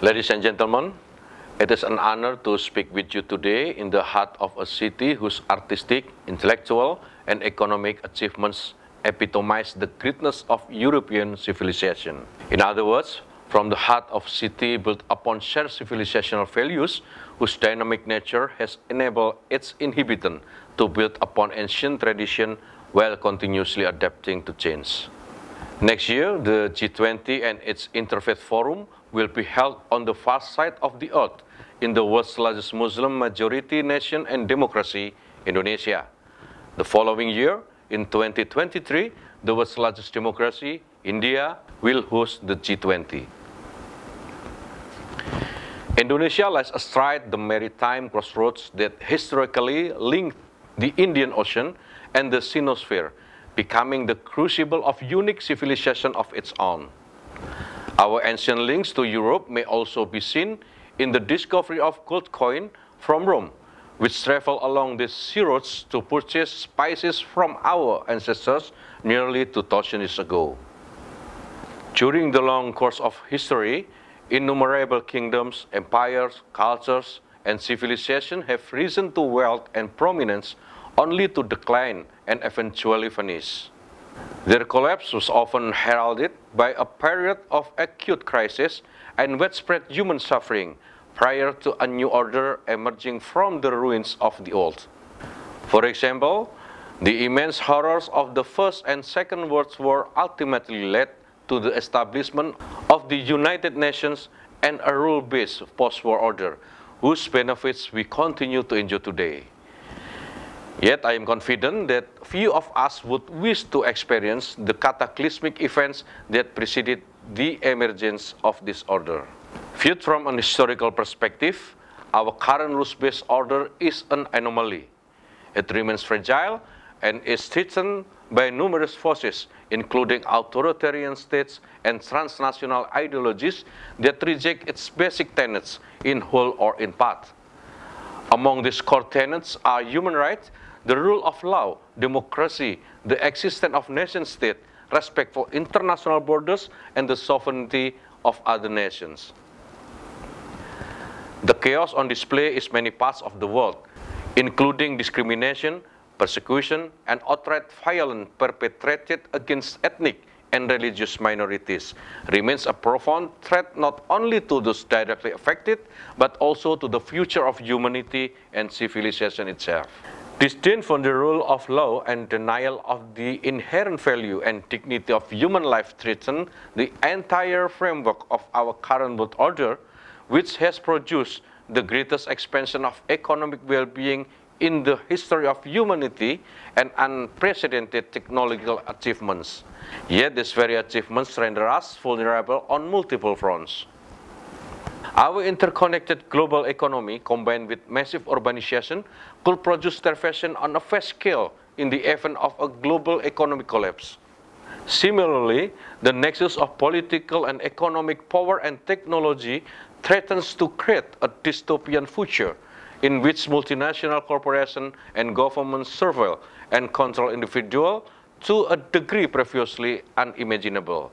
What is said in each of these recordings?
Ladies and gentlemen, it is an honor to speak with you today in the heart of a city whose artistic, intellectual, and economic achievements epitomize the greatness of European civilization. In other words, from the heart of a city built upon shared civilizational values, whose dynamic nature has enabled its inhabitants to build upon ancient tradition while continuously adapting to change. Next year, the G20 and its Interfaith Forum will be held on the far side of the earth in the world's largest Muslim majority nation and democracy, Indonesia. The following year, in 2023, the world's largest democracy, India, will host the G20. Indonesia lies astride the maritime crossroads that historically linked the Indian Ocean and the Sinosphere, becoming the crucible of unique civilization of its own. Our ancient links to Europe may also be seen in the discovery of gold coin from Rome, which traveled along these sea roads to purchase spices from our ancestors nearly 2,000 years ago. During the long course of history, innumerable kingdoms, empires, cultures, and civilizations have risen to wealth and prominence only to decline and eventually vanish. Their collapse was often heralded by a period of acute crisis and widespread human suffering prior to a new order emerging from the ruins of the old. For example, the immense horrors of the First and Second World War ultimately led to the establishment of the United Nations and a rule-based post-war order, whose benefits we continue to enjoy today. Yet I am confident that few of us would wish to experience the cataclysmic events that preceded the emergence of this order. Viewed from an historical perspective, our current rules-based order is an anomaly. It remains fragile and is threatened by numerous forces, including authoritarian states and transnational ideologies that reject its basic tenets in whole or in part. Among these core tenets are human rights, the rule of law, democracy, the existence of nation-state, respect for international borders, and the sovereignty of other nations. The chaos on display in many parts of the world, including discrimination, persecution, and outright violence perpetrated against ethnic and religious minorities, remains a profound threat not only to those directly affected, but also to the future of humanity and civilization itself. Disdain for the rule of law and denial of the inherent value and dignity of human life threaten the entire framework of our current world order, which has produced the greatest expansion of economic well-being in the history of humanity and unprecedented technological achievements. Yet these very achievements render us vulnerable on multiple fronts. Our interconnected global economy, combined with massive urbanization, could produce starvation on a vast scale in the event of a global economic collapse. Similarly, the nexus of political and economic power and technology threatens to create a dystopian future in which multinational corporations and governments surveil and control individuals to a degree previously unimaginable.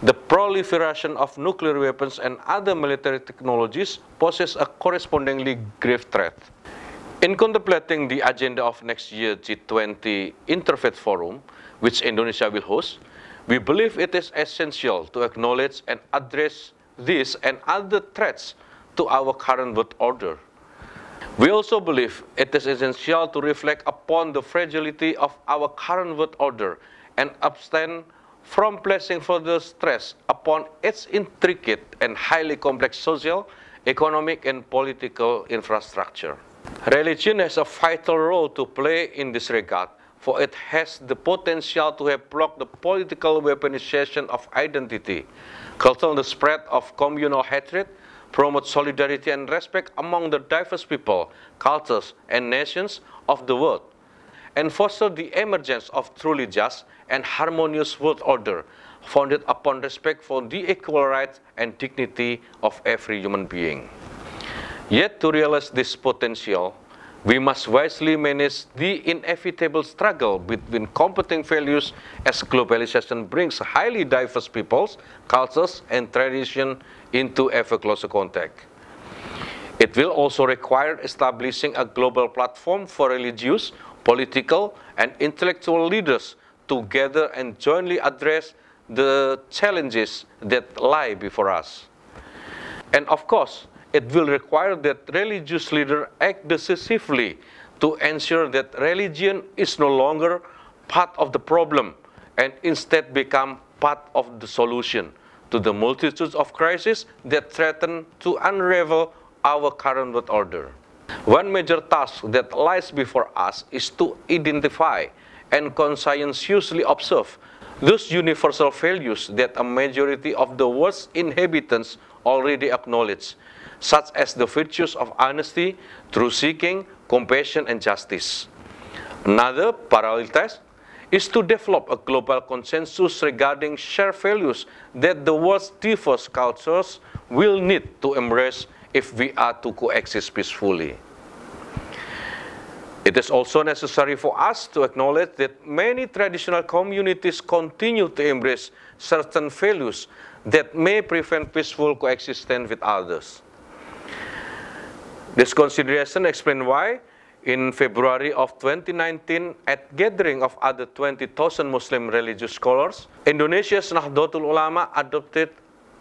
The proliferation of nuclear weapons and other military technologies poses a correspondingly grave threat. In contemplating the agenda of next year's G20 Interfaith Forum, which Indonesia will host, we believe it is essential to acknowledge and address these and other threats to our current world order. We also believe it is essential to reflect upon the fragility of our current world order and abstain from placing further stress upon its intricate and highly complex social, economic, and political infrastructure. Religion has a vital role to play in this regard, for it has the potential to have blocked the political weaponization of identity, curtail the spread of communal hatred, promote solidarity and respect among the diverse people, cultures, and nations of the world, and foster the emergence of truly just and harmonious world order founded upon respect for the equal rights and dignity of every human being. Yet to realize this potential, We must wisely manage the inevitable struggle between competing values as globalization brings highly diverse peoples, cultures, and traditions into ever closer contact. It will also require establishing a global platform for religious, political, and intellectual leaders to gather and jointly address the challenges that lie before us. And of course, it will require that religious leaders act decisively to ensure that religion is no longer part of the problem and instead become part of the solution to the multitudes of crises that threaten to unravel our current world order. One major task that lies before us is to identify and conscientiously observe those universal values that a majority of the world's inhabitants already acknowledge, such as the virtues of honesty, truth-seeking, compassion, and justice. Another parallel task is to develop a global consensus regarding shared values that the world's diverse cultures will need to embrace if we are to coexist peacefully. It is also necessary for us to acknowledge that many traditional communities continue to embrace certain values that may prevent peaceful coexistence with others. This consideration explains why, in February of 2019, at gathering of other 20,000 Muslim religious scholars, Indonesia's Nahdlatul Ulama adopted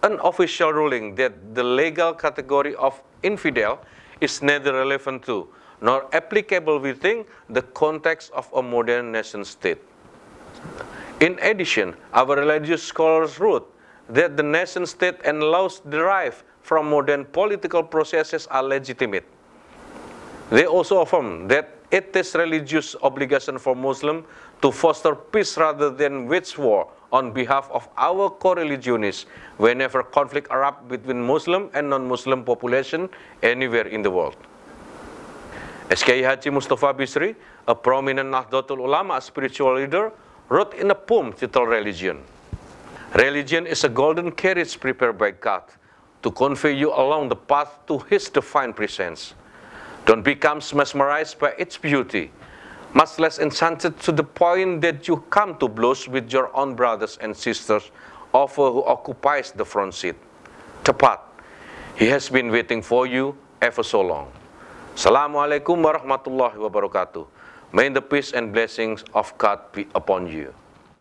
an official ruling that the legal category of infidel is neither relevant to nor applicable within the context of a modern nation-state. In addition, our religious scholars wrote that the nation-state and laws derived from modern political processes are legitimate. They also affirm that it is religious obligation for Muslims to foster peace rather than wage war on behalf of our co-religionists whenever conflict erupts between Muslim and non-Muslim population anywhere in the world. SKI Haji Mustafa Bisri, a prominent Nahdlatul Ulama spiritual leader, wrote in a poem titled Religion. Religion is a golden carriage prepared by God to convey you along the path to His divine presence. Don't become mesmerized by its beauty, much less enchanted to the point that you come to blows with your own brothers and sisters over who occupies the front seat. Tepat, he has been waiting for you ever so long. Assalamualaikum warahmatullahi wabarakatuh. May the peace and blessings of God be upon you.